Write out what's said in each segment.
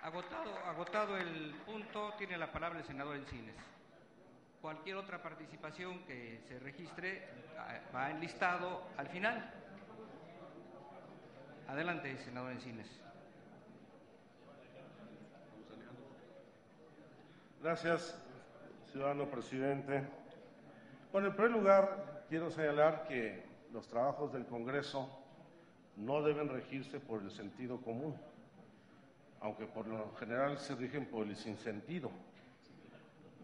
Agotado el punto, tiene la palabra el senador Encines. Cualquier otra participación que se registre va enlistado al final. Adelante, senador Encines. Gracias, ciudadano presidente. Bueno, en primer lugar, quiero señalar que los trabajos del Congreso no deben regirse por el sentido común, aunque por lo general se rigen por el sinsentido.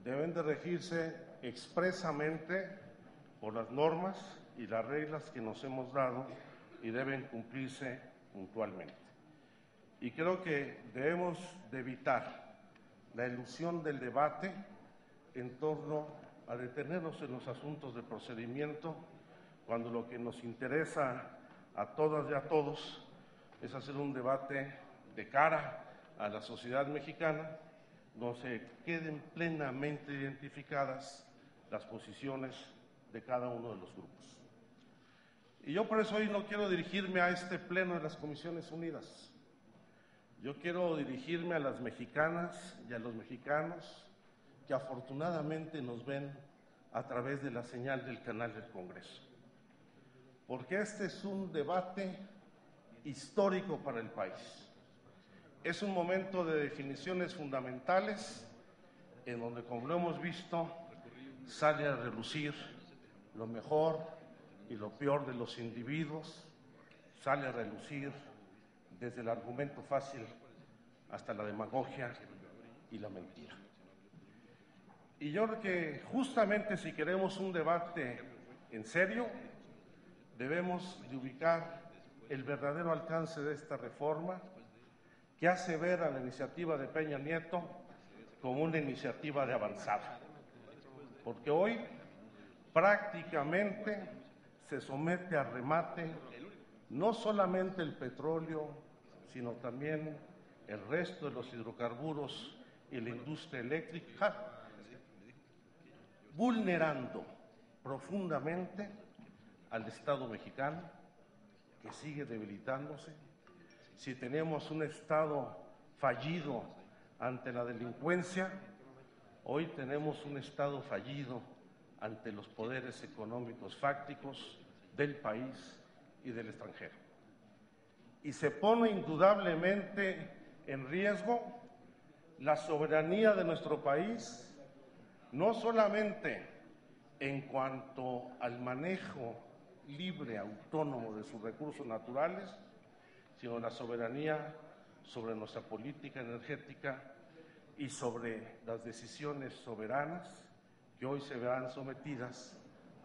Deben de regirse expresamente por las normas y las reglas que nos hemos dado y deben cumplirse puntualmente. Y creo que debemos de evitar la ilusión del debate en torno a detenernos en los asuntos de procedimiento, cuando lo que nos interesa a todas y a todos es hacer un debate de cara a la sociedad mexicana, donde se queden plenamente identificadas las posiciones de cada uno de los grupos. Y yo por eso hoy no quiero dirigirme a este pleno de las Comisiones Unidas. Yo quiero dirigirme a las mexicanas y a los mexicanos que afortunadamente nos ven a través de la señal del canal del Congreso. Porque este es un debate histórico para el país. Es un momento de definiciones fundamentales en donde, como lo hemos visto, sale a relucir lo mejor y lo peor de los individuos, sale a relucir desde el argumento fácil hasta la demagogia y la mentira. Y yo creo que justamente si queremos un debate en serio, debemos de ubicar el verdadero alcance de esta reforma, que hace ver a la iniciativa de Peña Nieto como una iniciativa de avanzada. Porque hoy prácticamente se somete a remate no solamente el petróleo, sino también el resto de los hidrocarburos y la industria eléctrica, vulnerando profundamente al Estado mexicano, que sigue debilitándose. Si tenemos un Estado fallido ante la delincuencia, hoy tenemos un Estado fallido ante los poderes económicos fácticos del país y del extranjero. Y se pone indudablemente en riesgo la soberanía de nuestro país, no solamente en cuanto al manejo libre, autónomo de sus recursos naturales, sino la soberanía sobre nuestra política energética y sobre las decisiones soberanas que hoy se verán sometidas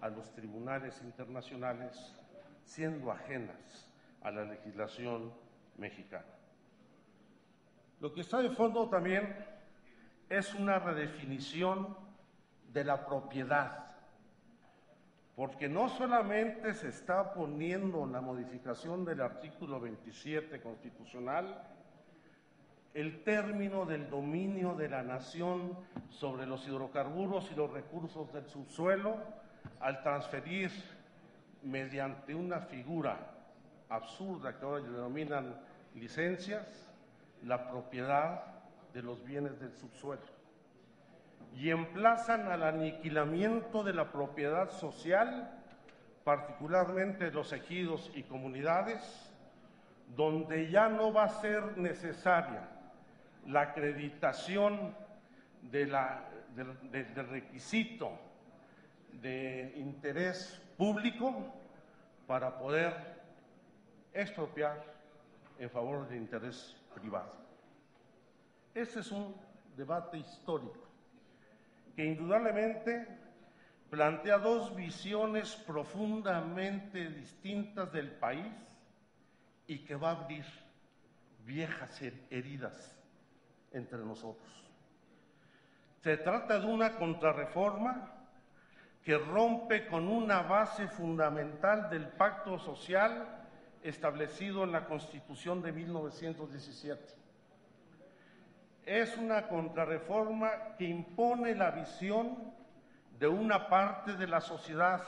a los tribunales internacionales, siendo ajenas a la legislación mexicana. Lo que está de fondo también es una redefinición de la propiedad, porque no solamente se está poniendo la modificación del artículo 27 constitucional, el término del dominio de la nación sobre los hidrocarburos y los recursos del subsuelo, al transferir mediante una figura absurda que ahora denominan licencias, la propiedad de los bienes del subsuelo, y emplazan al aniquilamiento de la propiedad social, particularmente de los ejidos y comunidades, donde ya no va a ser necesaria la acreditación del requisito de interés público para poder expropiar en favor del interés privado. Ese es un debate histórico que indudablemente plantea dos visiones profundamente distintas del país y que va a abrir viejas heridas entre nosotros. Se trata de una contrarreforma que rompe con una base fundamental del pacto social establecido en la Constitución de 1917. Es una contrarreforma que impone la visión de una parte de la sociedad,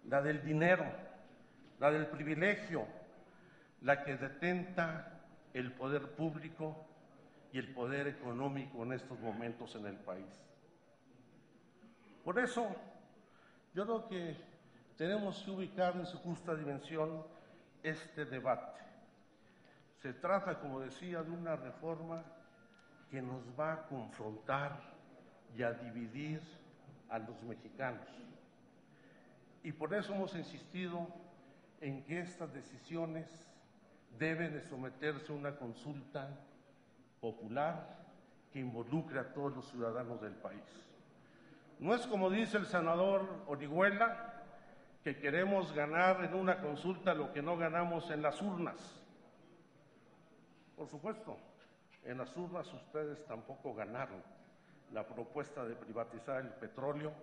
la del dinero, la del privilegio, la que detenta el poder público y el poder económico en estos momentos en el país. Por eso, yo creo que tenemos que ubicar en su justa dimensión este debate. Se trata, como decía, de una reforma que nos va a confrontar y a dividir a los mexicanos. Y por eso hemos insistido en que estas decisiones deben de someterse a una consulta popular que involucre a todos los ciudadanos del país. No es como dice el senador Orihuela, que queremos ganar en una consulta lo que no ganamos en las urnas. Por supuesto, en las urnas ustedes tampoco ganaron la propuesta de privatizar el petróleo,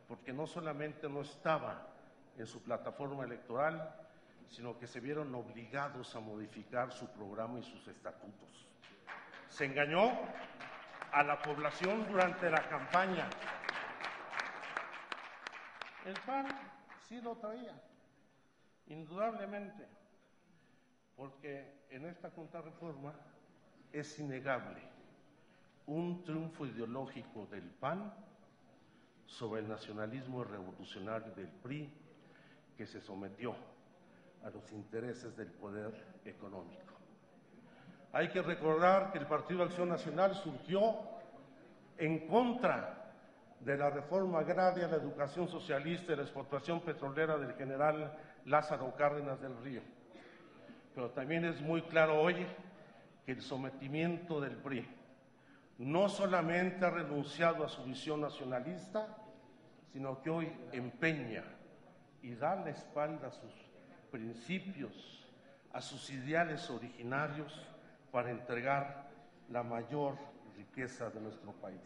porque no solamente no estaba en su plataforma electoral, sino que se vieron obligados a modificar su programa y sus estatutos. Se engañó a la población durante la campaña. El PAN sí lo traía, indudablemente, porque en esta contrarreforma es innegable un triunfo ideológico del PAN sobre el nacionalismo revolucionario del PRI, que se sometió a los intereses del poder económico. Hay que recordar que el Partido Acción Nacional surgió en contra de la reforma agraria, la educación socialista y la explotación petrolera del general Lázaro Cárdenas del Río. Pero también es muy claro hoy que el sometimiento del PRI no solamente ha renunciado a su visión nacionalista, sino que hoy empeña y da la espalda a sus principios, a sus ideales originarios, para entregar la mayor riqueza de nuestro país.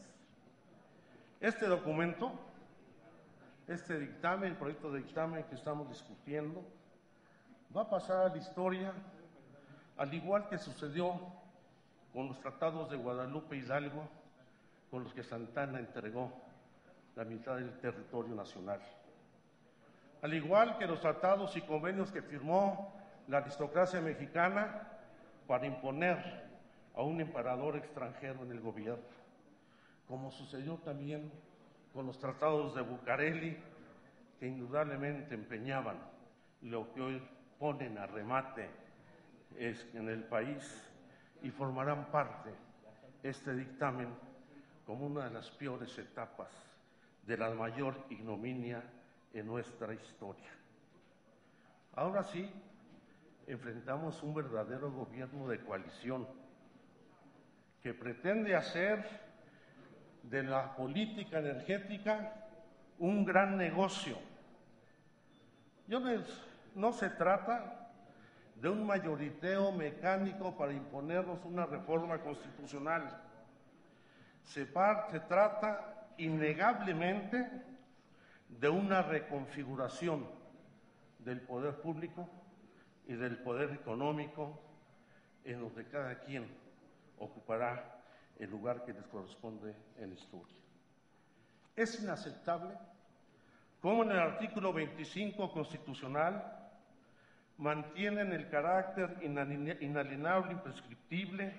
Este documento, este dictamen, el proyecto de dictamen que estamos discutiendo, va a pasar a la historia, al igual que sucedió con los tratados de Guadalupe Hidalgo, con los que Santana entregó la mitad del territorio nacional. Al igual que los tratados y convenios que firmó la aristocracia mexicana para imponer a un emperador extranjero en el gobierno, como sucedió también con los tratados de Bucareli, que indudablemente empeñaban lo que hoy ponen a remate en el país y formarán parte este dictamen como una de las peores etapas de la mayor ignominia en nuestra historia. Ahora sí, enfrentamos un verdadero gobierno de coalición que pretende hacer de la política energética un gran negocio. No se trata de un mayoriteo mecánico para imponernos una reforma constitucional. Se trata innegablemente de una reconfiguración del poder público y del poder económico, en donde cada quien ocupará el lugar que les corresponde en la historia. Es inaceptable cómo en el artículo 25 constitucional mantienen el carácter inalienable, imprescriptible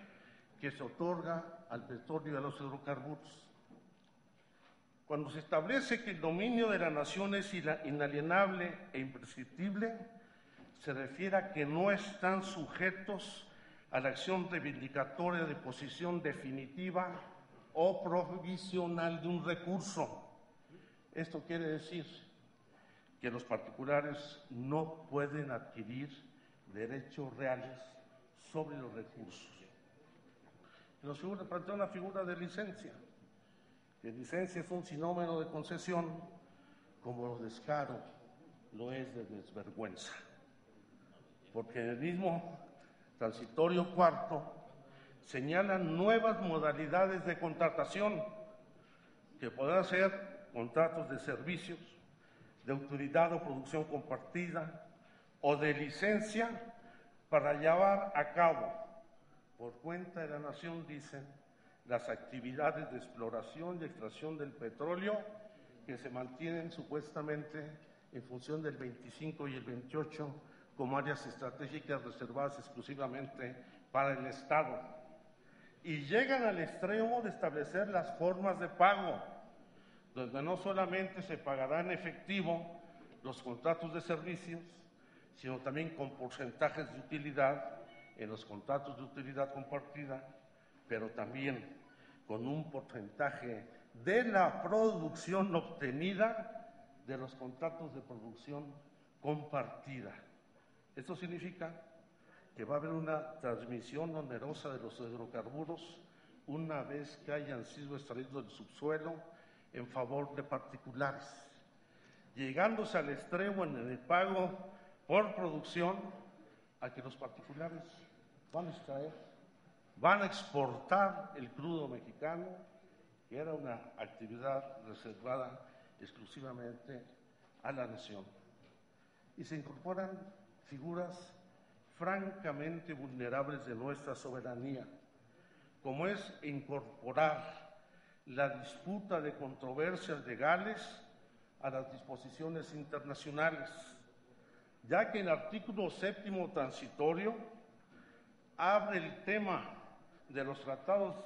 que se otorga al petróleo y a los hidrocarburos. Cuando se establece que el dominio de la nación es inalienable e imprescriptible, se refiere a que no están sujetos a la acción reivindicatoria de posición definitiva o provisional de un recurso. Esto quiere decir que los particulares no pueden adquirir derechos reales sobre los recursos. Nos plantea una figura de licencia, que licencia es un sinónimo de concesión, como descaro lo es de desvergüenza, porque en el mismo transitorio cuarto señalan nuevas modalidades de contratación que podrán ser contratos de servicios, de utilidad o producción compartida o de licencia para llevar a cabo por cuenta de la nación, dicen, las actividades de exploración y extracción del petróleo que se mantienen supuestamente en función del 25 y el 28 como áreas estratégicas reservadas exclusivamente para el Estado. y llegan al extremo de establecer las formas de pago, donde no solamente se pagará en efectivo los contratos de servicios, sino también con porcentajes de utilidad en los contratos de utilidad compartida, pero también con un porcentaje de la producción obtenida de los contratos de producción compartida. Esto significa que va a haber una transmisión onerosa de los hidrocarburos una vez que hayan sido extraídos del subsuelo en favor de particulares, llegándose al extremo en el pago por producción a que los particulares van a extraer, van a exportar el crudo mexicano, que era una actividad reservada exclusivamente a la nación. Y se incorporan figuras francamente vulnerables de nuestra soberanía, como es incorporar la disputa de controversias legales a las disposiciones internacionales, ya que el artículo 7º transitorio abre el tema de los tratados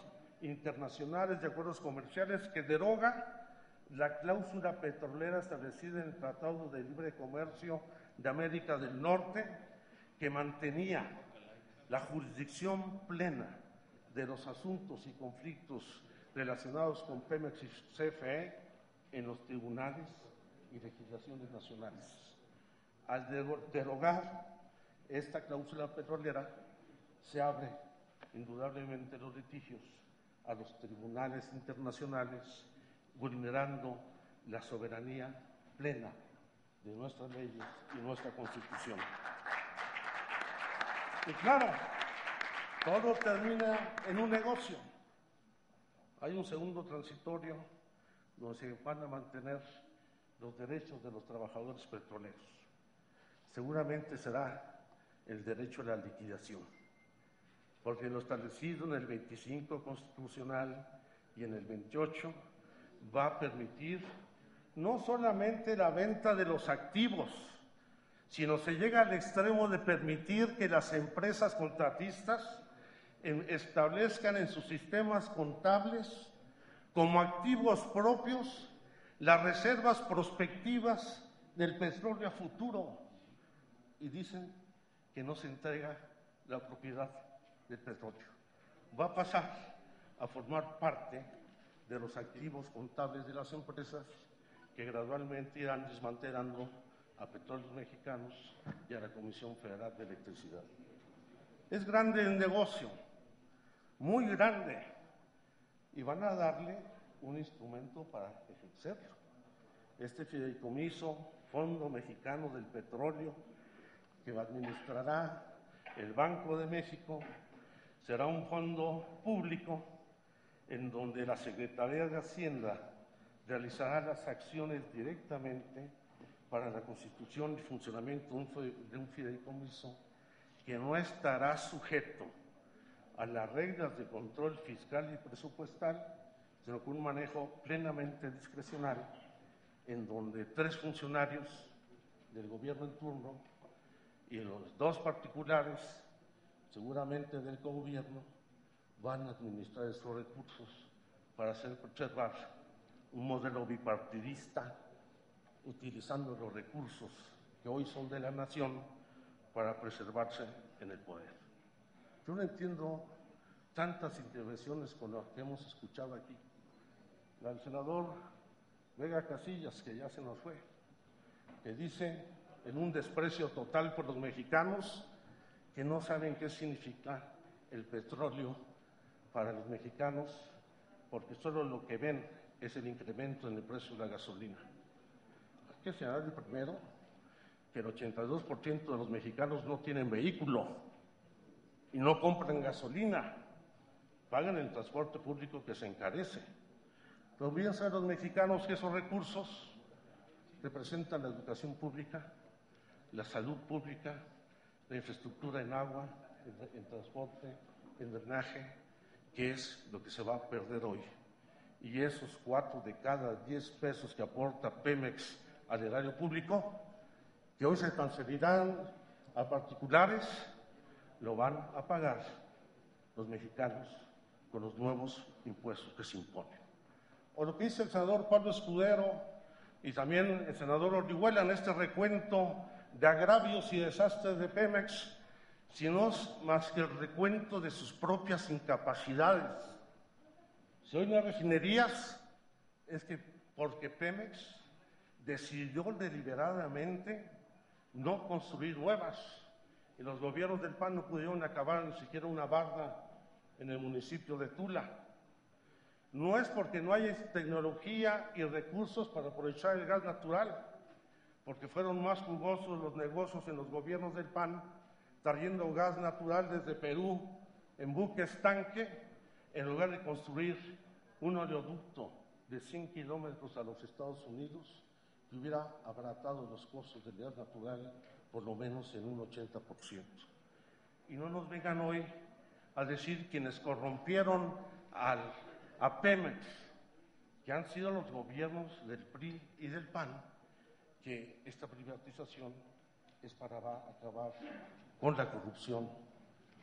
internacionales de acuerdos comerciales que deroga la cláusula petrolera establecida en el Tratado de Libre Comercio de América del Norte, que mantenía la jurisdicción plena de los asuntos y conflictos relacionados con Pemex y CFE en los tribunales y legislaciones nacionales. Al derogar esta cláusula petrolera, se abre indudablemente los litigios a los tribunales internacionales, vulnerando la soberanía plena de nuestras leyes y nuestra Constitución. Y claro, todo termina en un negocio. Hay un segundo transitorio donde se van a mantener los derechos de los trabajadores petroleros. Seguramente será el derecho a la liquidación, porque lo establecido en el 25 constitucional y en el 28 va a permitir no solamente la venta de los activos, sino se llega al extremo de permitir que las empresas contratistas establezcan en sus sistemas contables como activos propios las reservas prospectivas del petróleo a futuro, y dicen que no se entrega la propiedad del petróleo. Va a pasar a formar parte de los activos contables de las empresas que gradualmente irán desmantelando a Petróleos Mexicanos y a la Comisión Federal de Electricidad. Es grande el negocio, muy grande, y van a darle un instrumento para ejercerlo. Este fideicomiso, Fondo Mexicano del Petróleo, que administrará el Banco de México, será un fondo público en donde la Secretaría de Hacienda realizará las acciones directamente para la constitución y funcionamiento de un fideicomiso que no estará sujeto a las reglas de control fiscal y presupuestal, sino con un manejo plenamente discrecional, en donde 3 funcionarios del gobierno en turno y los 2 particulares, seguramente del gobierno, van a administrar esos recursos para hacer preservar un modelo bipartidista, utilizando los recursos que hoy son de la nación para preservarse en el poder. Yo no entiendo tantas intervenciones con las que hemos escuchado aquí. La del senador Vega Casillas, que ya se nos fue, que dice, en un desprecio total por los mexicanos, que no saben qué significa el petróleo para los mexicanos, porque solo lo que ven es el incremento en el precio de la gasolina. Hay que señalar primero que el 82% de los mexicanos no tienen vehículo y no compran gasolina, pagan el transporte público que se encarece. Pero bien saben los mexicanos que esos recursos representan la educación pública, la salud pública, la infraestructura en agua, en transporte, en drenaje, que es lo que se va a perder hoy. Y esos 4 de cada 10 pesos que aporta Pemex al erario público, que hoy se transferirán a particulares, lo van a pagar los mexicanos con los nuevos impuestos que se imponen. O lo que dice el senador Pablo Escudero y también el senador Orihuela en este recuento de agravios y desastres de Pemex, si no es más que el recuento de sus propias incapacidades. Si hoy no hay refinerías, es que porque Pemex decidió deliberadamente no construir nuevas, y los gobiernos del PAN no pudieron acabar ni siquiera una barda en el municipio de Tula. No es porque no haya tecnología y recursos para aprovechar el gas natural, porque fueron más jugosos los negocios en los gobiernos del PAN, trayendo gas natural desde Perú en buques tanque, en lugar de construir un oleoducto de 100 kilómetros a los Estados Unidos, que hubiera abaratado los costos del gas natural por lo menos en un 80%. Y no nos vengan hoy a decir quienes corrompieron a Pemex, que han sido los gobiernos del PRI y del PAN, que esta privatización es para acabar con la corrupción,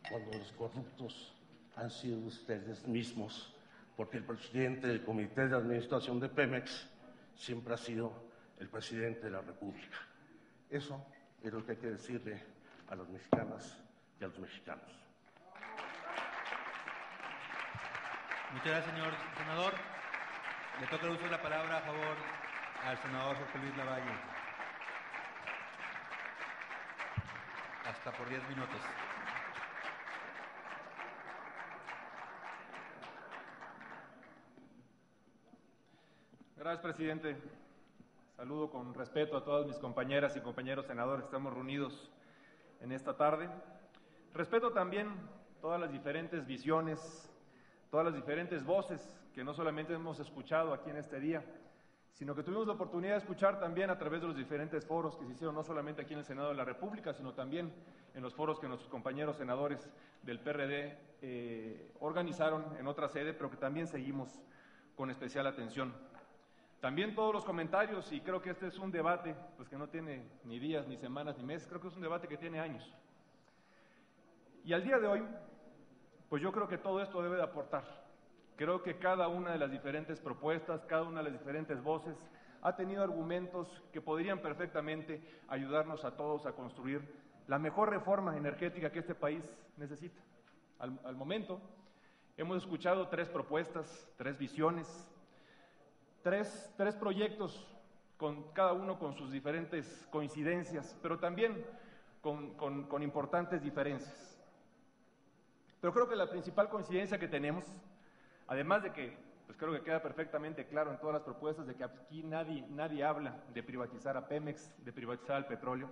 cuando los corruptos han sido ustedes mismos, porque el presidente del Comité de Administración de Pemex siempre ha sido el presidente de la República. Eso es lo que hay que decirle a las mexicanas y a los mexicanos. Muchas gracias, señor senador. Le toca el uso de la palabra a favor al senador Jorge Luis Lavalle. Hasta por 10 minutos. Gracias, presidente. Saludo con respeto a todas mis compañeras y compañeros senadores que estamos reunidos en esta tarde. Respeto también todas las diferentes visiones, todas las diferentes voces que no solamente hemos escuchado aquí en este día, sino que tuvimos la oportunidad de escuchar también a través de los diferentes foros que se hicieron no solamente aquí en el Senado de la República, sino también en los foros que nuestros compañeros senadores del PRD organizaron en otra sede, pero que también seguimos con especial atención. También todos los comentarios, y creo que este es un debate pues que no tiene ni días, ni semanas, ni meses, creo que es un debate que tiene años. Y al día de hoy, pues yo creo que todo esto debe de aportar. Creo que cada una de las diferentes propuestas, cada una de las diferentes voces ha tenido argumentos que podrían perfectamente ayudarnos a todos a construir la mejor reforma energética que este país necesita. Al momento hemos escuchado 3 propuestas, 3 visiones, tres proyectos, cada uno con sus diferentes coincidencias, pero también con importantes diferencias. Pero creo que la principal coincidencia que tenemos, además de que pues creo que queda perfectamente claro en todas las propuestas de que aquí nadie habla de privatizar a Pemex, de privatizar el petróleo,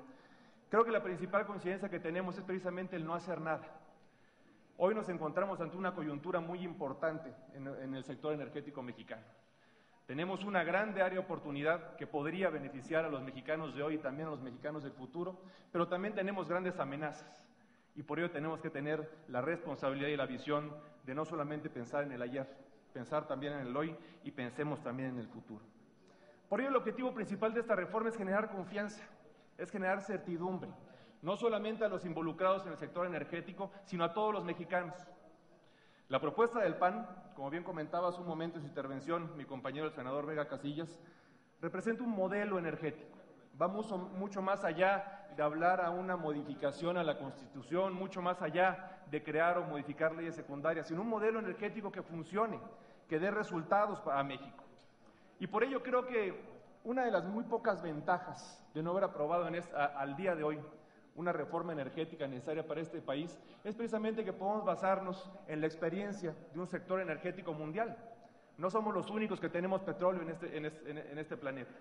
creo que la principal coincidencia que tenemos es precisamente el no hacer nada. Hoy nos encontramos ante una coyuntura muy importante en el sector energético mexicano. Tenemos una grande área de oportunidad que podría beneficiar a los mexicanos de hoy y también a los mexicanos del futuro, pero también tenemos grandes amenazas y por ello tenemos que tener la responsabilidad y la visión de no solamente pensar en el ayer, pensar también en el hoy y pensemos también en el futuro. Por ello el objetivo principal de esta reforma es generar confianza, es generar certidumbre, no solamente a los involucrados en el sector energético, sino a todos los mexicanos. La propuesta del PAN, como bien comentaba hace un momento en su intervención mi compañero el senador Vega Casillas, representa un modelo energético. Va mucho más allá de hablar a una modificación a la Constitución, mucho más allá de crear o modificar leyes secundarias, sino un modelo energético que funcione, que dé resultados para México. Y por ello creo que una de las muy pocas ventajas de no haber aprobado al día de hoy una reforma energética necesaria para este país, es precisamente que podemos basarnos en la experiencia de un sector energético mundial. No somos los únicos que tenemos petróleo en este planeta.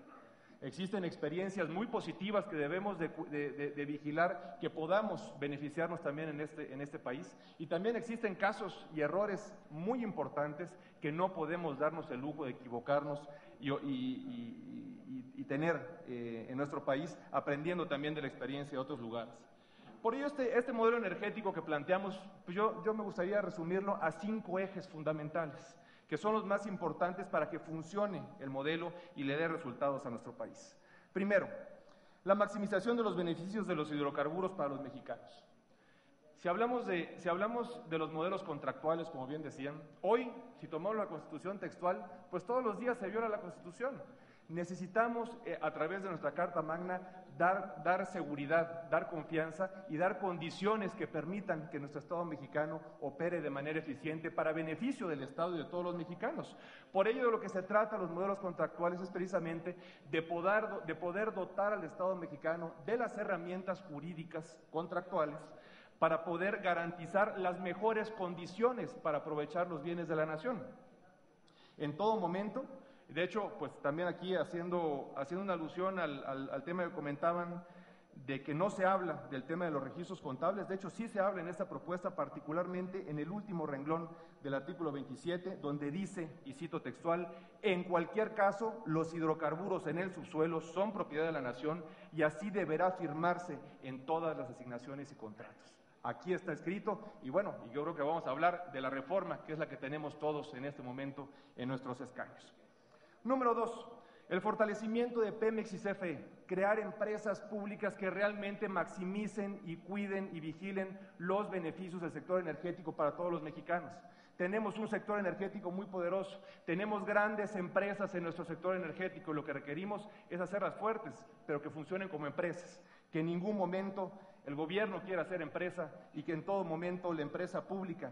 Existen experiencias muy positivas que debemos de vigilar, que podamos beneficiarnos también en este país. Y también existen casos y errores muy importantes que no podemos darnos el lujo de equivocarnos y tener en nuestro país, aprendiendo también de la experiencia de otros lugares. Por ello, este modelo energético que planteamos, pues yo me gustaría resumirlo a 5 ejes fundamentales, que son los más importantes para que funcione el modelo y le dé resultados a nuestro país. Primero, la maximización de los beneficios de los hidrocarburos para los mexicanos. Si hablamos de los modelos contractuales, como bien decían, hoy, si tomamos la Constitución textual, pues todos los días se viola la Constitución. Necesitamos, a través de nuestra Carta Magna, dar seguridad, dar confianza y dar condiciones que permitan que nuestro Estado mexicano opere de manera eficiente para beneficio del Estado y de todos los mexicanos. Por ello, de lo que se trata los modelos contractuales es precisamente de poder dotar al Estado mexicano de las herramientas jurídicas contractuales para poder garantizar las mejores condiciones para aprovechar los bienes de la nación. En todo momento, de hecho, pues también aquí haciendo una alusión al tema que comentaban de que no se habla del tema de los registros contables, de hecho sí se habla en esta propuesta, particularmente en el último renglón del artículo 27, donde dice, y cito textual, en cualquier caso, los hidrocarburos en el subsuelo son propiedad de la nación y así deberá firmarse en todas las asignaciones y contratos. Aquí está escrito, y bueno, y yo creo que vamos a hablar de la reforma, que es la que tenemos todos en este momento en nuestros escaños. Número 2, el fortalecimiento de Pemex y CFE, crear empresas públicas que realmente maximicen y cuiden y vigilen los beneficios del sector energético para todos los mexicanos. Tenemos un sector energético muy poderoso, tenemos grandes empresas en nuestro sector energético, y lo que requerimos es hacerlas fuertes, pero que funcionen como empresas, que en ningún momento el gobierno quiera hacer empresa y que en todo momento la empresa pública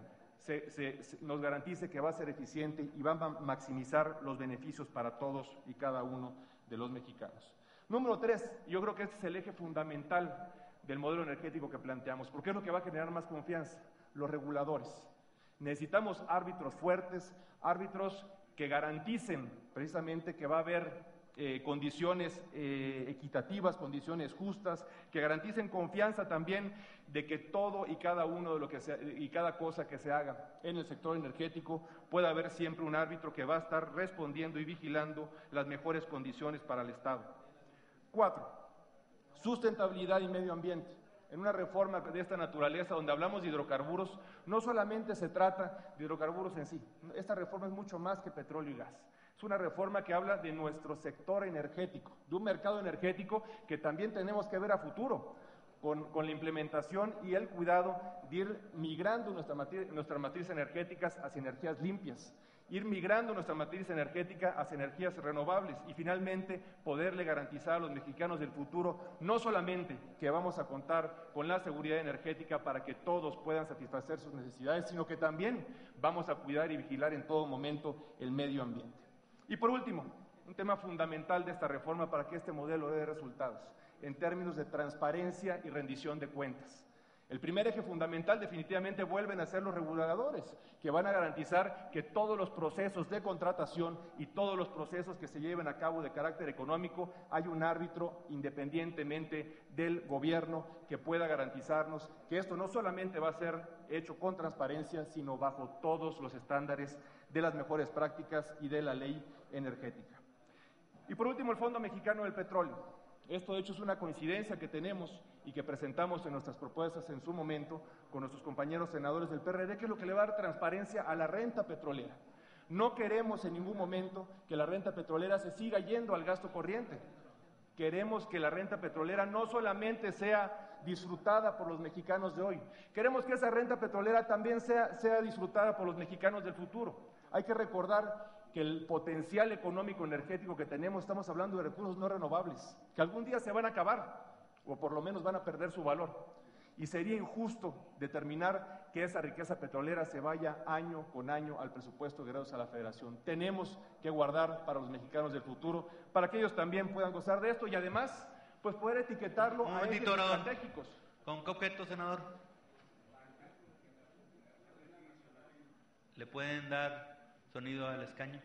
nos garantice que va a ser eficiente y va a maximizar los beneficios para todos y cada uno de los mexicanos. Número 3, yo creo que este es el eje fundamental del modelo energético que planteamos, porque es lo que va a generar más confianza, los reguladores. Necesitamos árbitros fuertes, árbitros que garanticen precisamente que va a haber condiciones equitativas, condiciones justas, que garanticen confianza también de que todo y cada uno de lo que sea, y cada cosa que se haga en el sector energético pueda haber siempre un árbitro que va a estar respondiendo y vigilando las mejores condiciones para el Estado. 4, sustentabilidad y medio ambiente. En una reforma de esta naturaleza, donde hablamos de hidrocarburos, no solamente se trata de hidrocarburos en sí, esta reforma es mucho más que petróleo y gas. Es una reforma que habla de nuestro sector energético, de un mercado energético que también tenemos que ver a futuro, con la implementación y el cuidado de ir migrando nuestras matrices energéticas hacia energías limpias, ir migrando nuestra matriz energética hacia energías renovables y finalmente poderle garantizar a los mexicanos del futuro no solamente que vamos a contar con la seguridad energética para que todos puedan satisfacer sus necesidades, sino que también vamos a cuidar y vigilar en todo momento el medio ambiente. Y por último, un tema fundamental de esta reforma para que este modelo dé resultados, en términos de transparencia y rendición de cuentas. El primer eje fundamental definitivamente vuelven a ser los reguladores, que van a garantizar que todos los procesos de contratación y todos los procesos que se lleven a cabo de carácter económico, hay un árbitro independientemente del gobierno que pueda garantizarnos que esto no solamente va a ser hecho con transparencia, sino bajo todos los estándares de las mejores prácticas y de la ley energética. Y por último, el Fondo Mexicano del Petróleo. Esto, de hecho, es una coincidencia que tenemos y que presentamos en nuestras propuestas en su momento con nuestros compañeros senadores del PRD, que es lo que le va a dar transparencia a la renta petrolera. No queremos en ningún momento que la renta petrolera se siga yendo al gasto corriente. Queremos que la renta petrolera no solamente sea disfrutada por los mexicanos de hoy, queremos que esa renta petrolera también sea disfrutada por los mexicanos del futuro. Hay que recordar que el potencial económico energético que tenemos, estamos hablando de recursos no renovables, que algún día se van a acabar, o por lo menos van a perder su valor. Y sería injusto determinar que esa riqueza petrolera se vaya año con año al presupuesto de egresos a la Federación. Tenemos que guardar para los mexicanos del futuro, para que ellos también puedan gozar de esto y además, pues poder etiquetarlo a ejes estratégicos. ¿Con qué objeto, senador? ¿Le pueden dar sonido al escaño?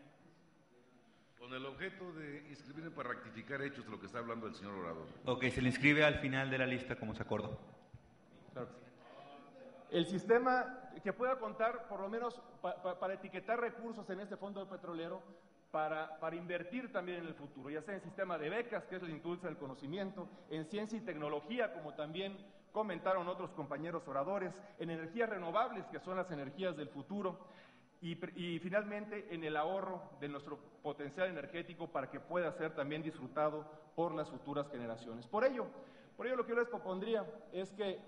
Con el objeto de inscribirme para rectificar hechos de lo que está hablando el señor orador. Ok, se le inscribe al final de la lista como se acordó. Claro que sí. El sistema que pueda contar, por lo menos, para etiquetar recursos en este fondo petrolero, para invertir también en el futuro, ya sea en sistema de becas, que es el Instituto del Conocimiento, en ciencia y tecnología, como también comentaron otros compañeros oradores, en energías renovables, que son las energías del futuro, y finalmente en el ahorro de nuestro potencial energético para que pueda ser también disfrutado por las futuras generaciones. Por ello lo que yo les propondría es que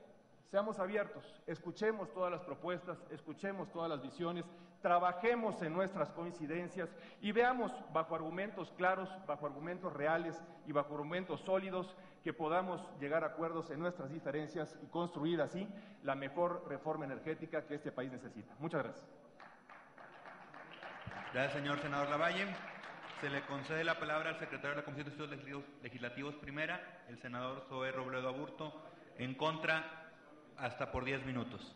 seamos abiertos, escuchemos todas las propuestas, escuchemos todas las visiones, trabajemos en nuestras coincidencias y veamos bajo argumentos claros, bajo argumentos reales y bajo argumentos sólidos que podamos llegar a acuerdos en nuestras diferencias y construir así la mejor reforma energética que este país necesita. Muchas gracias. Gracias, señor senador Lavalle. Se le concede la palabra al secretario de la Comisión de Estudios Legislativos Primera, el senador Zoé Robledo Aburto. En contra, hasta por 10 minutos.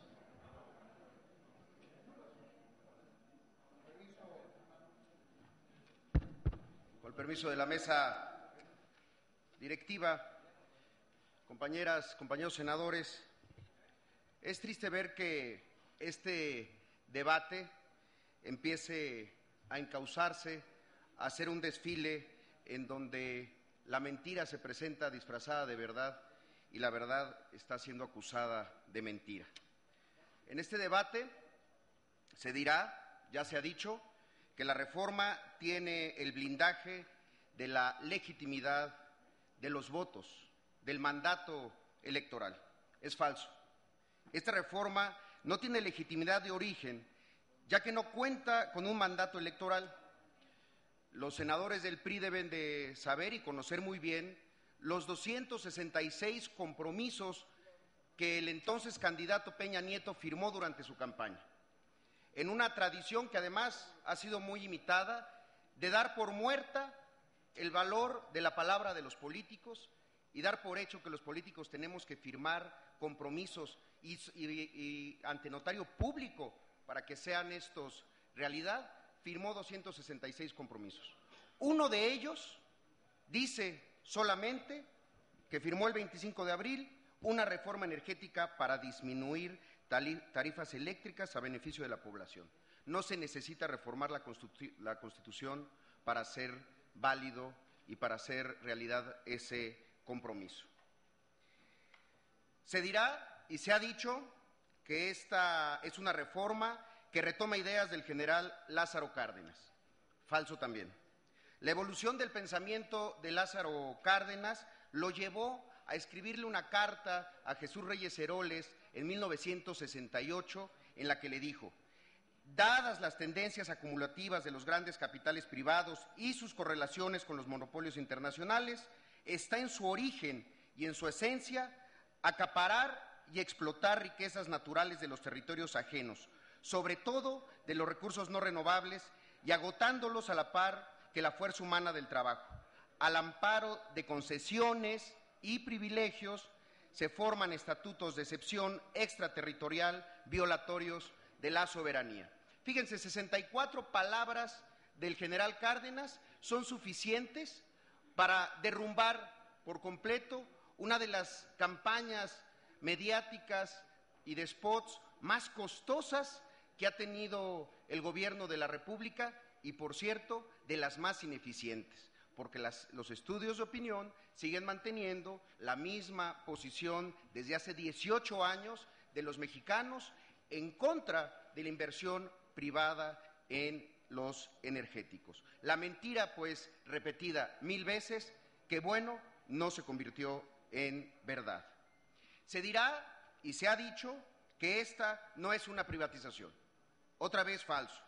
Con el permiso de la mesa directiva, compañeras, compañeros senadores, es triste ver que este debate empiece a encauzarse, a hacer un desfile en donde la mentira se presenta disfrazada de verdad y la verdad está siendo acusada de mentira. En este debate se dirá, ya se ha dicho, que la reforma tiene el blindaje de la legitimidad de los votos, del mandato electoral. Es falso. Esta reforma no tiene legitimidad de origen, ya que no cuenta con un mandato electoral. Los senadores del PRI deben de saber y conocer muy bien los 266 compromisos que el entonces candidato Peña Nieto firmó durante su campaña, en una tradición que además ha sido muy imitada de dar por muerta el valor de la palabra de los políticos y dar por hecho que los políticos tenemos que firmar compromisos y ante notario público para que sean estos realidad. Firmó 266 compromisos. Uno de ellos dice solamente que firmó el 25 de abril una reforma energética para disminuir tarifas eléctricas a beneficio de la población. No se necesita reformar la Constitución para hacer válido y para hacer realidad ese compromiso. Se dirá y se ha dicho que esta es una reforma que retoma ideas del general Lázaro Cárdenas. Falso también. La evolución del pensamiento de Lázaro Cárdenas lo llevó a escribirle una carta a Jesús Reyes Heroles en 1968, en la que le dijo: dadas las tendencias acumulativas de los grandes capitales privados y sus correlaciones con los monopolios internacionales, está en su origen y en su esencia acaparar y explotar riquezas naturales de los territorios ajenos, sobre todo de los recursos no renovables, y agotándolos a la par que la fuerza humana del trabajo. Al amparo de concesiones y privilegios se forman estatutos de excepción extraterritorial violatorios de la soberanía. Fíjense, 64 palabras del general Cárdenas son suficientes para derrumbar por completo una de las campañas mediáticas y de spots más costosas que ha tenido el gobierno de la República y, por cierto, de las más ineficientes, porque los estudios de opinión siguen manteniendo la misma posición desde hace 18 años de los mexicanos en contra de la inversión privada en los energéticos. La mentira, pues, repetida 1000 veces, que bueno, no se convirtió en verdad. Se dirá y se ha dicho que esta no es una privatización. Otra vez falso.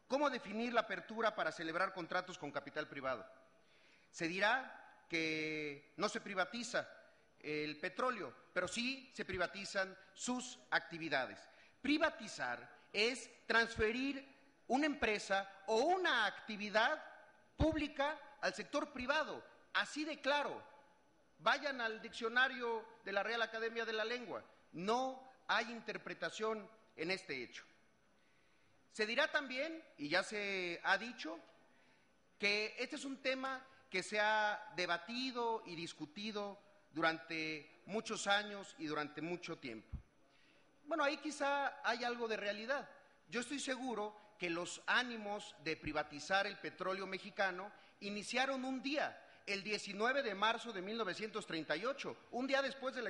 ¿Cómo definir la apertura para celebrar contratos con capital privado? Se dirá que no se privatiza el petróleo, pero sí se privatizan sus actividades. Privatizar es transferir una empresa o una actividad pública al sector privado, así de claro. Vayan al diccionario de la Real Academia de la Lengua. No hay interpretación en este hecho. Se dirá también, y ya se ha dicho, que este es un tema que se ha debatido y discutido durante muchos años y durante mucho tiempo. Bueno, ahí quizá hay algo de realidad. Yo estoy seguro que los ánimos de privatizar el petróleo mexicano iniciaron un día, el 19 de marzo de 1938, un día después de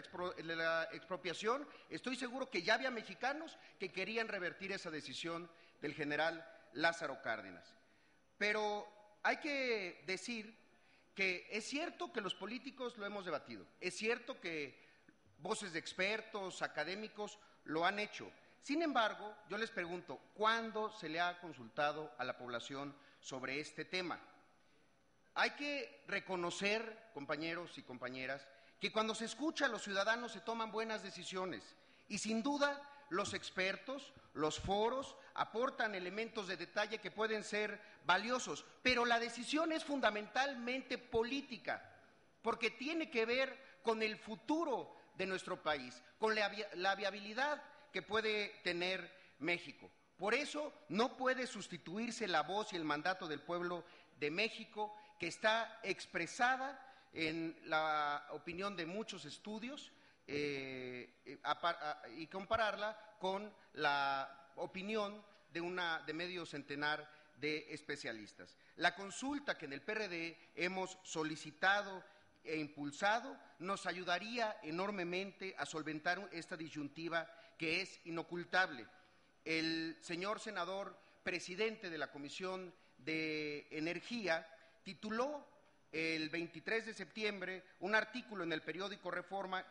la expropiación. Estoy seguro que ya había mexicanos que querían revertir esa decisión del general Lázaro Cárdenas. Pero hay que decir que es cierto que los políticos lo hemos debatido, es cierto que voces de expertos, académicos, lo han hecho. Sin embargo, yo les pregunto, ¿cuándo se le ha consultado a la población sobre este tema? Hay que reconocer, compañeros y compañeras, que cuando se escucha a los ciudadanos se toman buenas decisiones y sin duda los expertos, los foros aportan elementos de detalle que pueden ser valiosos, pero la decisión es fundamentalmente política, porque tiene que ver con el futuro de nuestro país, con la viabilidad que puede tener México. Por eso no puede sustituirse la voz y el mandato del pueblo de México, que está expresada en la opinión de muchos estudios, y compararla con la opinión de medio centenar de especialistas. La consulta que en el PRD hemos solicitado e impulsado nos ayudaría enormemente a solventar esta disyuntiva que es inocultable. El señor senador presidente de la Comisión de Energía tituló el 23 de septiembre un artículo en el periódico Reforma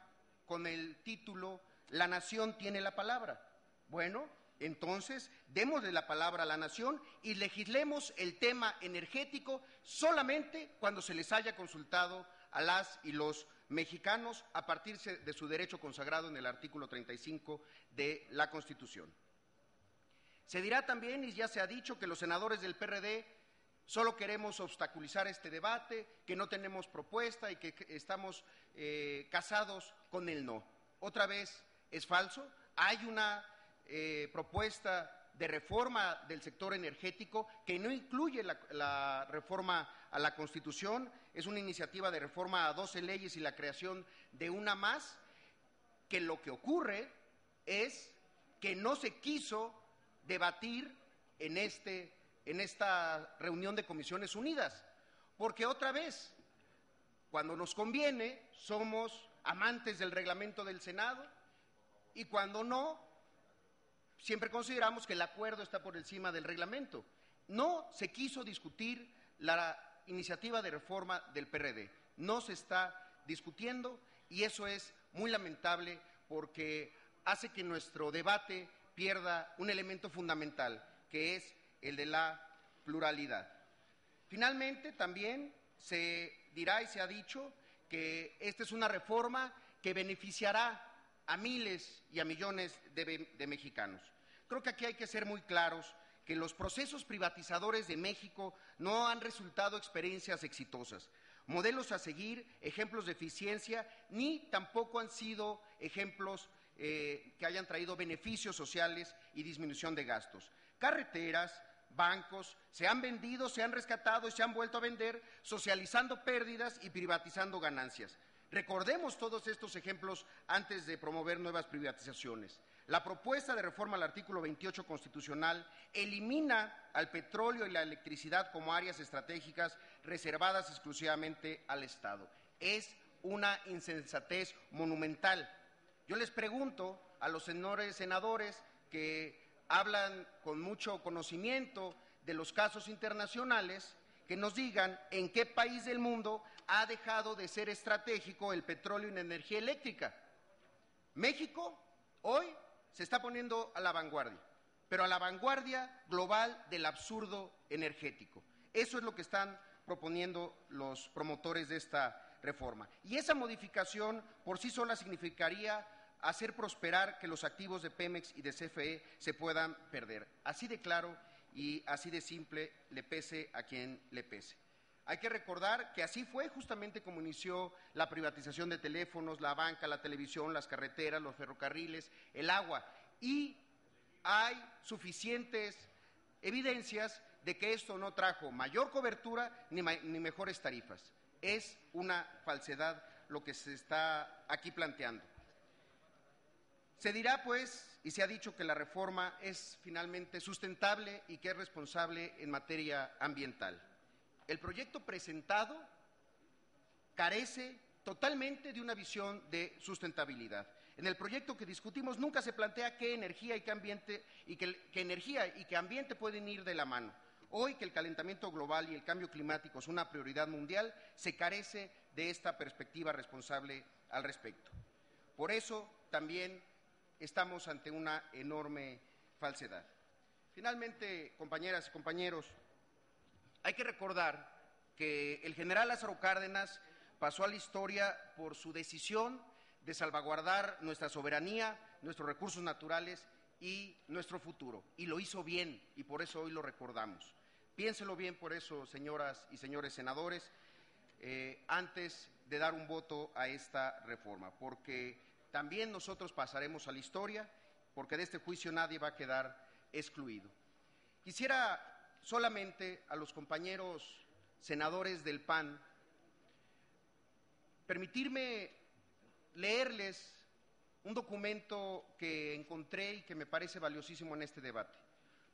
con el título «La nación tiene la palabra». Bueno, entonces démosle la palabra a la nación y legislemos el tema energético solamente cuando se les haya consultado a las y los mexicanos a partir de su derecho consagrado en el artículo 35 de la Constitución. Se dirá también, y ya se ha dicho, que los senadores del PRD solo queremos obstaculizar este debate, que no tenemos propuesta y que estamos casados con el no. Otra vez, es falso. Hay una propuesta de reforma del sector energético que no incluye la reforma a la Constitución, es una iniciativa de reforma a 12 leyes y la creación de una más, que lo que ocurre es que no se quiso debatir en esta reunión de Comisiones Unidas, porque otra vez, cuando nos conviene, somos amantes del reglamento del Senado y cuando no, siempre consideramos que el acuerdo está por encima del reglamento. No se quiso discutir la iniciativa de reforma del PRD, no se está discutiendo y eso es muy lamentable porque hace que nuestro debate pierda un elemento fundamental, que es el de la pluralidad. Finalmente, también se dirá y se ha dicho que esta es una reforma que beneficiará a miles y a millones de mexicanos. Creo que aquí hay que ser muy claros que los procesos privatizadores de México no han resultado experiencias exitosas, modelos a seguir, ejemplos de eficiencia, ni tampoco han sido ejemplos que hayan traído beneficios sociales y disminución de gastos. Carreteras, bancos, se han vendido, se han rescatado y se han vuelto a vender, socializando pérdidas y privatizando ganancias. Recordemos todos estos ejemplos antes de promover nuevas privatizaciones. La propuesta de reforma al artículo 28 constitucional elimina al petróleo y la electricidad como áreas estratégicas reservadas exclusivamente al Estado. Es una insensatez monumental. Yo les pregunto a los señores senadores que hablan con mucho conocimiento de los casos internacionales, que nos digan en qué país del mundo ha dejado de ser estratégico el petróleo y la energía eléctrica. México hoy se está poniendo a la vanguardia, pero a la vanguardia global del absurdo energético. Eso es lo que están proponiendo los promotores de esta reforma. Y esa modificación por sí sola significaría hacer prosperar que los activos de Pemex y de CFE se puedan perder. Así de claro y así de simple, le pese a quien le pese. Hay que recordar que así fue justamente como inició la privatización de teléfonos, la banca, la televisión, las carreteras, los ferrocarriles, el agua. Y hay suficientes evidencias de que esto no trajo mayor cobertura ni mejores tarifas. Es una falsedad lo que se está aquí planteando. Se dirá, pues, y se ha dicho que la reforma es finalmente sustentable y que es responsable en materia ambiental. El proyecto presentado carece totalmente de una visión de sustentabilidad. En el proyecto que discutimos nunca se plantea qué energía y qué ambiente que energía y qué ambiente pueden ir de la mano. Hoy que el calentamiento global y el cambio climático es una prioridad mundial, se carece de esta perspectiva responsable al respecto. Por eso también estamos ante una enorme falsedad. Finalmente, compañeras y compañeros, hay que recordar que el general Lázaro Cárdenas pasó a la historia por su decisión de salvaguardar nuestra soberanía, nuestros recursos naturales y nuestro futuro. Y lo hizo bien, y por eso hoy lo recordamos. Piénselo bien por eso, señoras y señores senadores, antes de dar un voto a esta reforma, porque también nosotros pasaremos a la historia, porque de este juicio nadie va a quedar excluido. Quisiera solamente a los compañeros senadores del PAN permitirme leerles un documento que encontré y que me parece valiosísimo en este debate.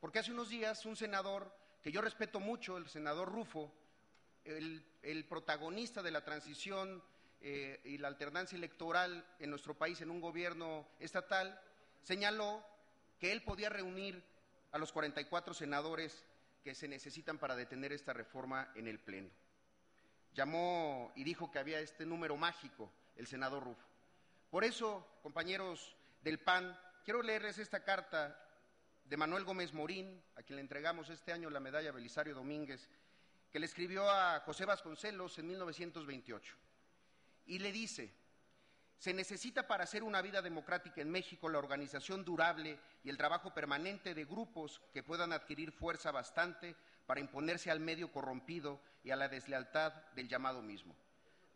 Porque hace unos días un senador que yo respeto mucho, el senador Rufo, el protagonista de la transición y la alternancia electoral en nuestro país en un gobierno estatal, señaló que él podía reunir a los 44 senadores que se necesitan para detener esta reforma en el Pleno. Llamó y dijo que había este número mágico, el senador Rufo. Por eso, compañeros del PAN, quiero leerles esta carta de Manuel Gómez Morín, a quien le entregamos este año la medalla Belisario Domínguez, que le escribió a José Vasconcelos en 1928. Y le dice: se necesita para hacer una vida democrática en México la organización durable y el trabajo permanente de grupos que puedan adquirir fuerza bastante para imponerse al medio corrompido y a la deslealtad del llamado mismo.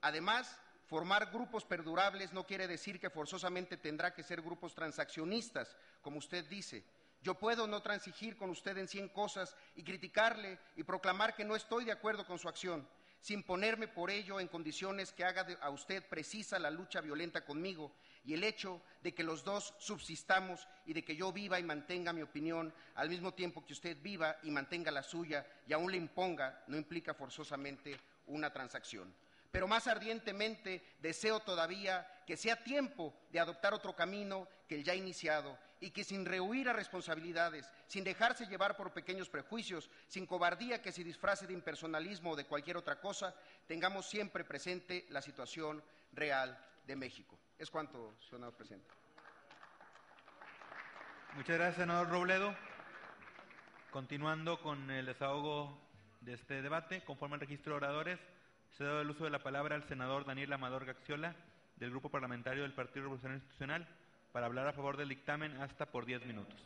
Además, formar grupos perdurables no quiere decir que forzosamente tendrá que ser grupos transaccionistas, como usted dice. Yo puedo no transigir con usted en 100 cosas y criticarle y proclamar que no estoy de acuerdo con su acción, sin ponerme por ello en condiciones que haga a usted precisa la lucha violenta conmigo, y el hecho de que los dos subsistamos y de que yo viva y mantenga mi opinión al mismo tiempo que usted viva y mantenga la suya y aún le imponga, no implica forzosamente una transacción. Pero más ardientemente deseo todavía que sea tiempo de adoptar otro camino que el ya iniciado y que sin rehuir a responsabilidades, sin dejarse llevar por pequeños prejuicios, sin cobardía que se disfrace de impersonalismo o de cualquier otra cosa, tengamos siempre presente la situación real de México. Es cuanto, señor presidente. Muchas gracias, senador Robledo. Continuando con el desahogo de este debate, conforme al registro de oradores, cedo el uso de la palabra al senador Daniel Amador Gaxiola, del Grupo Parlamentario del Partido Revolucionario Institucional, para hablar a favor del dictamen hasta por 10 minutos.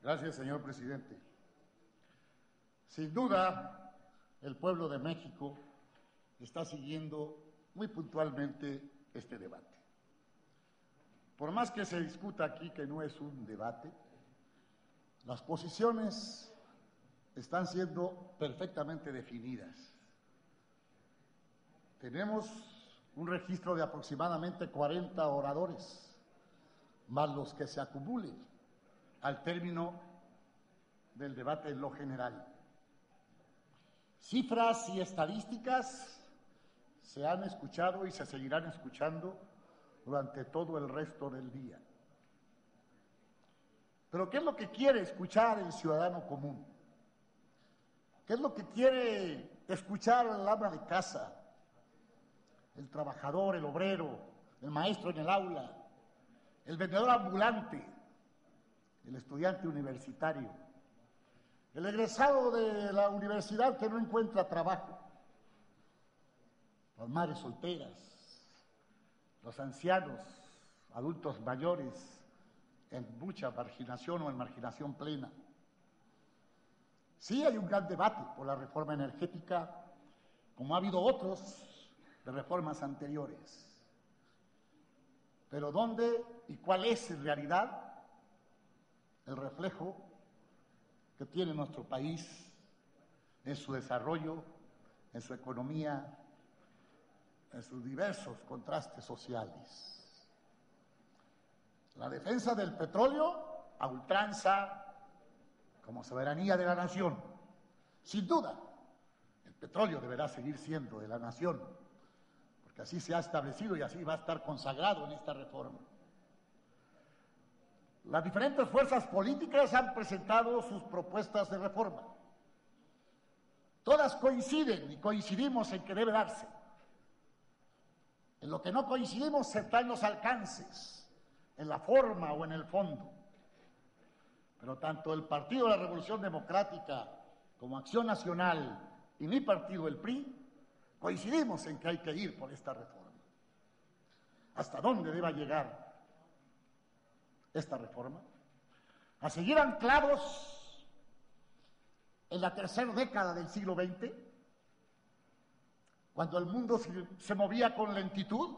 Gracias, señor presidente. Sin duda, el pueblo de México está siguiendo muy puntualmente este debate. Por más que se discuta aquí que no es un debate, las posiciones están siendo perfectamente definidas. Tenemos un registro de aproximadamente 40 oradores, más los que se acumulen al término del debate en lo general. Cifras y estadísticas se han escuchado y se seguirán escuchando durante todo el resto del día. Pero ¿qué es lo que quiere escuchar el ciudadano común? ¿Qué es lo que quiere escuchar el ama de casa, el trabajador, el obrero, el maestro en el aula, el vendedor ambulante, el estudiante universitario, el egresado de la universidad que no encuentra trabajo, las madres solteras, los ancianos, adultos mayores en mucha marginación o en marginación plena? Sí hay un gran debate por la reforma energética, como ha habido otros de reformas anteriores. Pero ¿dónde y cuál es en realidad el reflejo que tiene nuestro país en su desarrollo, en su economía, en sus diversos contrastes sociales? La defensa del petróleo a ultranza como soberanía de la nación. Sin duda, el petróleo deberá seguir siendo de la nación, porque así se ha establecido y así va a estar consagrado en esta reforma. Las diferentes fuerzas políticas han presentado sus propuestas de reforma. Todas coinciden y coincidimos en que debe darse. En lo que no coincidimos está en los alcances, en la forma o en el fondo. Pero tanto el Partido de la Revolución Democrática como Acción Nacional y mi partido, el PRI, coincidimos en que hay que ir por esta reforma. ¿Hasta dónde deba llegar esta reforma? A seguir anclados en la tercera década del siglo XX, cuando el mundo se movía con lentitud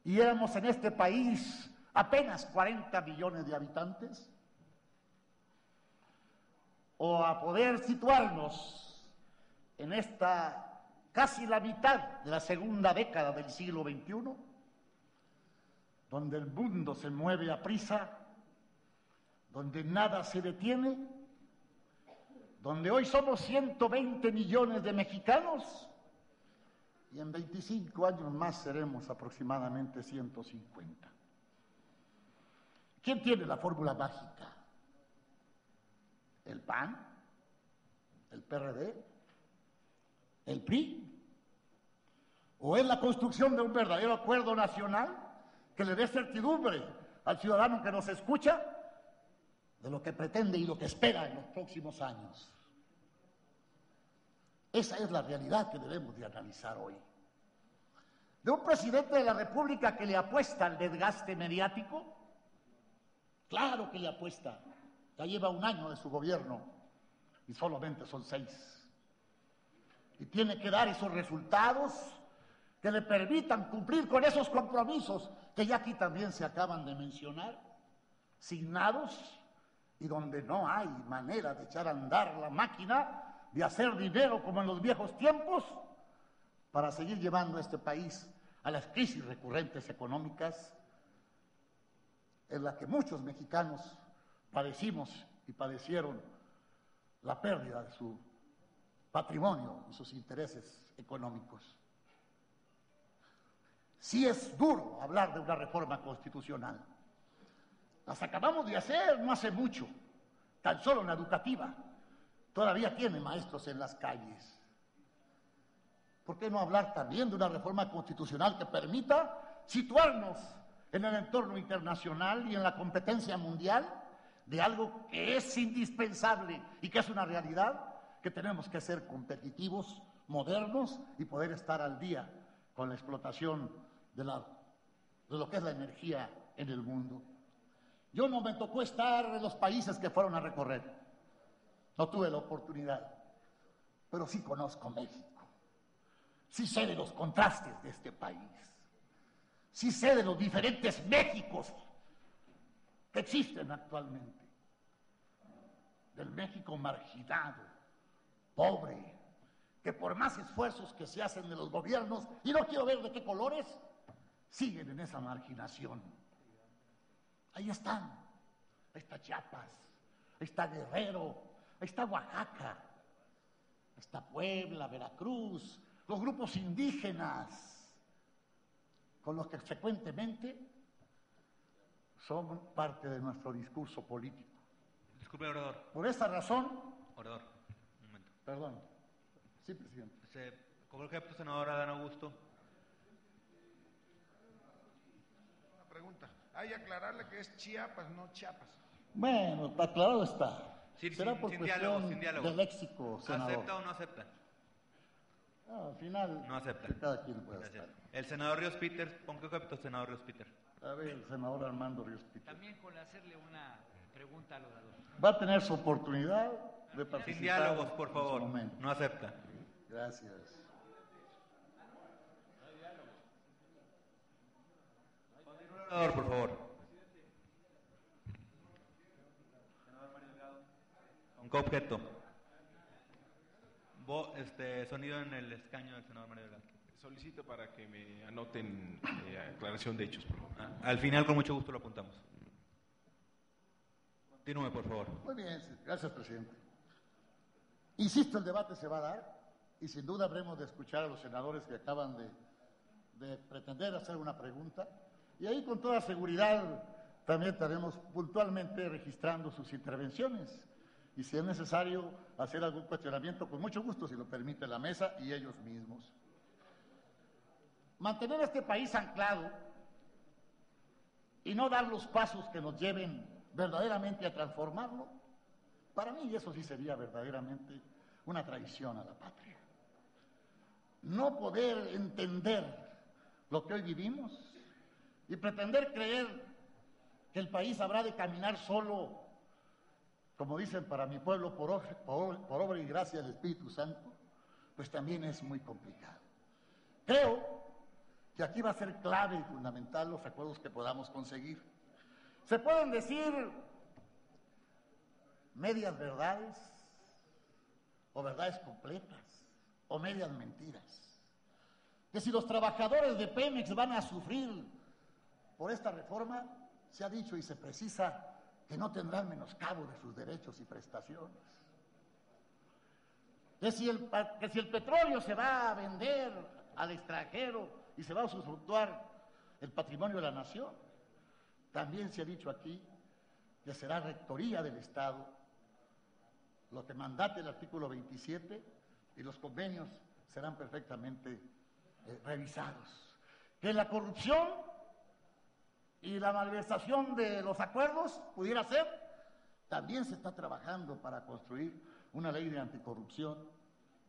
y éramos en este país apenas 40 millones de habitantes, o a poder situarnos en esta casi la mitad de la segunda década del siglo XXI, donde el mundo se mueve a prisa, donde nada se detiene, donde hoy somos 120 millones de mexicanos y en 25 años más seremos aproximadamente 150. ¿Quién tiene la fórmula mágica? ¿El PAN? ¿El PRD? ¿El PRI? ¿O es la construcción de un verdadero acuerdo nacional que le dé certidumbre al ciudadano que nos escucha de lo que pretende y lo que espera en los próximos años? Esa es la realidad que debemos de analizar hoy. De un presidente de la República que le apuesta al desgaste mediático, claro que le apuesta. Ya lleva un año de su gobierno y solamente son 6. Y tiene que dar esos resultados que le permitan cumplir con esos compromisos que ya aquí también se acaban de mencionar, signados, y donde no hay manera de echar a andar la máquina, de hacer dinero como en los viejos tiempos, para seguir llevando a este país a las crisis recurrentes económicas en las que muchos mexicanos padecimos y padecieron la pérdida de su patrimonio y sus intereses económicos. Sí es duro hablar de una reforma constitucional. Las acabamos de hacer no hace mucho, tan solo en la educativa. Todavía tiene maestros en las calles. ¿Por qué no hablar también de una reforma constitucional que permita situarnos en el entorno internacional y en la competencia mundial de algo que es indispensable y que es una realidad, que tenemos que ser competitivos, modernos y poder estar al día con la explotación de lo que es la energía en el mundo? Yo no me tocó estar en los países que fueron a recorrer, no tuve la oportunidad, pero sí conozco México, sí sé de los contrastes de este país, sí sé de los diferentes Méxicos que existen actualmente, del México marginado, pobre, que por más esfuerzos que se hacen de los gobiernos, y no quiero ver de qué colores, siguen en esa marginación. Ahí están, ahí está Chiapas, ahí está Guerrero, ahí está Oaxaca, ahí está Puebla, Veracruz, los grupos indígenas, con los que frecuentemente son parte de nuestro discurso político. Disculpe, orador. Por esa razón... Orador, un momento. Perdón. Sí, presidente. Con el jefe senador Adán Augusto. Una pregunta. Hay que aclararle que es Chiapas, no Chiapas. Bueno, aclarado está. Será por sin cuestión diálogo. de léxico, senador. ¿Acepta o no acepta? Al final, no acepta. Que cada quien pueda estar. El senador Ríos Peter, ¿con qué objeto, senador Ríos Peter? A ver, el senador Armando Ríos Peter. También con hacerle una pregunta al orador. Va a tener su oportunidad de participar. Sin diálogos, por favor. No acepta. Gracias. Senador, por favor. ¿Con qué objeto? Sonido en el escaño del senador Mario Delgado. Solicito para que me anoten aclaración de hechos, por favor. Al final, con mucho gusto, lo apuntamos. Continúe, por favor. Muy bien, gracias, presidente. Insisto, el debate se va a dar y sin duda habremos de escuchar a los senadores que acaban de pretender hacer una pregunta, y ahí con toda seguridad también estaremos puntualmente registrando sus intervenciones, y si es necesario hacer algún cuestionamiento, con mucho gusto, si lo permite la mesa y ellos mismos. mantener este país anclado y no dar los pasos que nos lleven verdaderamente a transformarlo, para mí eso sí sería verdaderamente una traición a la patria. No poder entender lo que hoy vivimos y pretender creer que el país habrá de caminar solo, como dicen para mi pueblo, por obra y gracia del Espíritu Santo, pues también es muy complicado. Creo que aquí va a ser clave y fundamental los acuerdos que podamos conseguir. Se pueden decir medias verdades, o verdades completas, o medias mentiras. Que si los trabajadores de Pemex van a sufrir por esta reforma, se ha dicho y se precisa que no tendrán menoscabo de sus derechos y prestaciones. Que si el petróleo se va a vender al extranjero y se va a usufructuar el patrimonio de la nación, también se ha dicho aquí que será rectoría del Estado lo que mandate el artículo 27 y los convenios serán perfectamente revisados. Que la corrupción y la malversación de los acuerdos pudiera ser, también se está trabajando para construir una ley de anticorrupción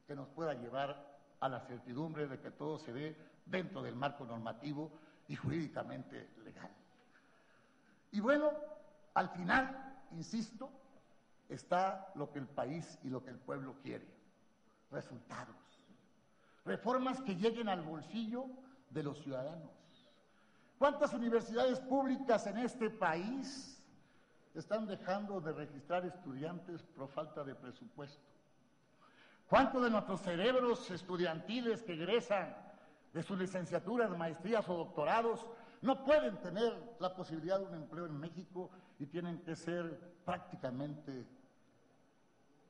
que nos pueda llevar a la certidumbre de que todo se dé dentro del marco normativo y jurídicamente legal. Y bueno, al final, insisto, está lo que el país y lo que el pueblo quiere: resultados, reformas que lleguen al bolsillo de los ciudadanos. ¿Cuántas universidades públicas en este país están dejando de registrar estudiantes por falta de presupuesto? ¿Cuántos de nuestros cerebros estudiantiles que egresan de sus licenciaturas, maestrías o doctorados no pueden tener la posibilidad de un empleo en México y tienen que ser prácticamente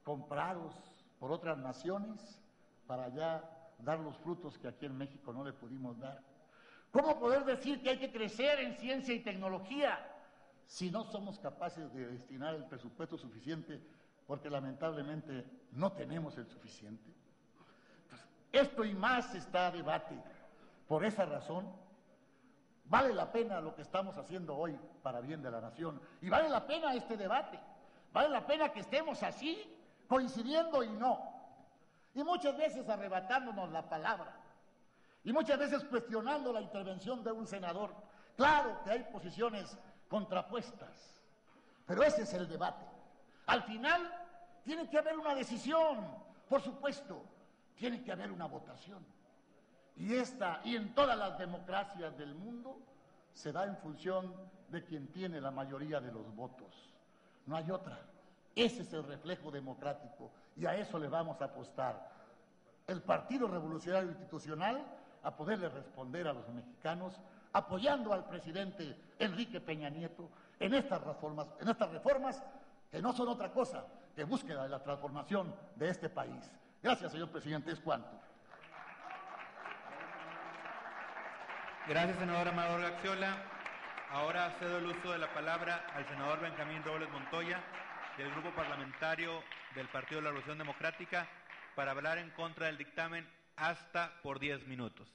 comprados por otras naciones para ya dar los frutos que aquí en México no le pudimos dar? ¿Cómo poder decir que hay que crecer en ciencia y tecnología si no somos capaces de destinar el presupuesto suficiente, porque lamentablemente no tenemos el suficiente? Entonces, esto y más está a debate. Por esa razón, vale la pena lo que estamos haciendo hoy para bien de la nación, y vale la pena este debate, vale la pena que estemos así, coincidiendo y no, y muchas veces arrebatándonos la palabra, y muchas veces cuestionando la intervención de un senador. Claro que hay posiciones contrapuestas, pero ese es el debate. Al final tiene que haber una decisión, por supuesto, tiene que haber una votación. Y esta, y en todas las democracias del mundo, se da en función de quien tiene la mayoría de los votos. No hay otra. Ese es el reflejo democrático y a eso le vamos a apostar. El Partido Revolucionario Institucional a poderle responder a los mexicanos, apoyando al presidente Enrique Peña Nieto en estas reformas que no son otra cosa que búsqueda de la transformación de este país. Gracias, señor presidente, es cuanto. Gracias, senador Amador Gaxiola. Ahora cedo el uso de la palabra al senador Benjamín Robles Montoya, del Grupo Parlamentario del Partido de la Revolución Democrática, para hablar en contra del dictamen hasta por 10 minutos.